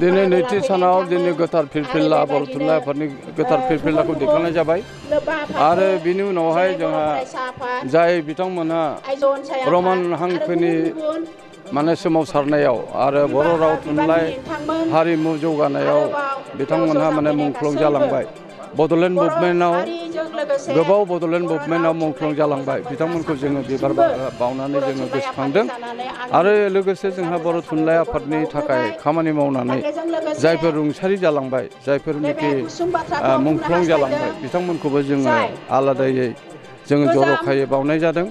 दिनै नैथि सानाव दिनै गोथार फिरफिला बर' थुनलाइ आफादनि गोथार फिरफिलाखौ दैखांनाय जाबाय आरो बिनि उनावहाय जोंहा जाय बिथांमोनहा रमान हांखोनि माने सोमावसारनायाव आरो बर' राव थुनलाइ हारिमु जौगानायाव बिथांमोनहा माने मुंख्लं जालांबाय बड'लेण्ड मुभमेन्टआव गोबाव बड'लेण्ड मुभमेन्टआव मुंख्लं जालांबाय बिथांमोनखौ जोङो बिबार बावनानै जोङो गोसोखांदों आरो लोगोसे जोंहा बर' थुनलाइ आफादनि थाखाय खामानि मावनानै जायफोर रुंसारि जालांबाय जायफोरनिखि मुंख्लं जालांबाय बिथांमोनखौबो जोङो आलादायै जोङो जर'खायै बावनाय जादों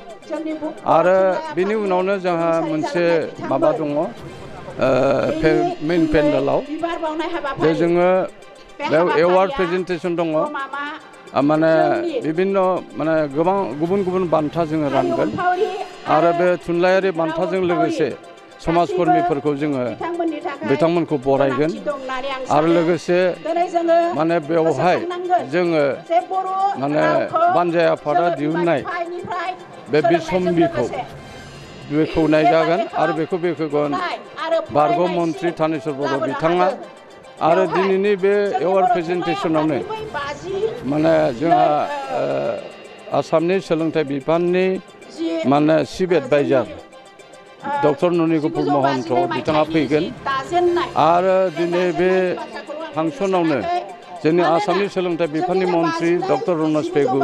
आरो बिनि उनावनो जोंहा मोनसे माबा दङ मेइन पेन्डेलाव जे जोङो बेयाव एवार्ड प्रेजेन्टेसन दङ माने बिभिन्न माने गोबां गुबुन गुबुन बान्था जोङो रानगोन आरो बे थुनलाइयारि बान्थाजों लोगोसे समाजकर्मिफोरखौ जोङो बिथांमोनखौ बरायगोन आरो लोगोसे माने बेवहाय जोङो माने बानजाय आफादा दिहुननाय बे बिसम्बिखौ बेखौ नायजागोन आरो बेखौ बेखेवगोन बारग' मन्त्रि थानेस्वर बर' बिथाङा आरो दिनैनि बे एवार्ड प्रेजेन्टेसनावनो माने जोंहा आसामनि सोलोंथाइ बिफाननि माने चिफ एडभाइजार डक्टर ननिगुपुर महन्त बिथाङा फैगोन आरो दिनै बे फांसनावनो जोंनि आसामनि सोलोंथाइ बिफाननि मन्त्रि डक्टर रनज पेगु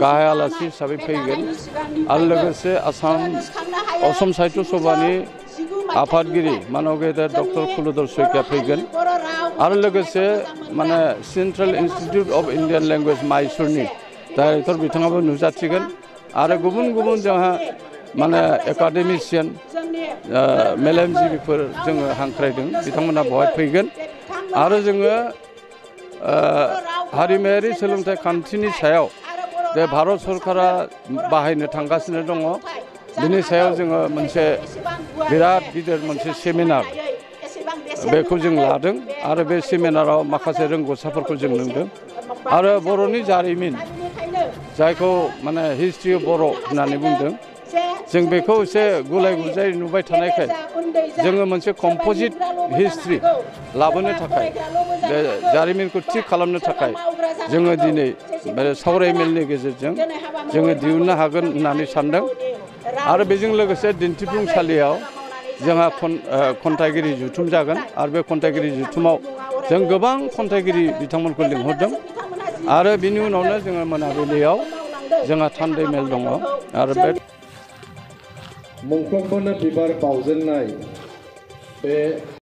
गाहाय आलासि हिसाबै फैगोन आरो लोगोसे असम साहित्य सभानि आफादगिरि मानव गेदेर डक्टर कुलधर शइकिया फैगोन आरो लोगोसे माने central institute of Indian language माइसुरनि डाइरेक्टर बिथाङाबो नुजाथिगोन आरो गुबुन गुबुन जोंहा माने एकाडेमिसियान मेलेमजिबिफोर जोङो हांख्रायदों बिथांमोना बेवहाय फैगोन आरो जोङो हारिमायारि सोलोंथाइ खान्थिनि सायाव जे भारत सरकारा बाहायनो थांगासिनो दङ बिनि सायाव जोङो मोनसे बिराद गिदिर मोनसे सेमिनार बेखौ जों लादों आरो बे सेमिनाराव माखासे रोंग'साफोरखौ जों नुदों आरो बर'नि जारिमिन जायखौ माने हिस्ट्रि अफ बर' होननानै बुंदों जों बेखौ एसे गुलाय गुजाय नुबाय थानायखाय जोङो मोनसे कम्प'जिट हिस्ट्रि लाबोनो थाखाय बे जारिमिनखौ थि खालामनो थाखाय जोङो दिनै बे सावरायमेलनि गेजेरजों जोङो दिहुननो हागोन होननानै सानदों आरो बेजों लोगोसे दिन्थिफुंसालियाव जोंहा खन्थाइगिरि जुथुम जागोन आरो बे खन्थाइगिरि जुथुमाव जों गोबां खन्थाइगिरि बिथांमोनखौ लिंहरदों आरो बिनि उनावनो जोङो मोनाबिलियाव जोंहा थान्दै मेल दङ आरो बे मुंख्लंफोरनो बिबार बावजेननाय बे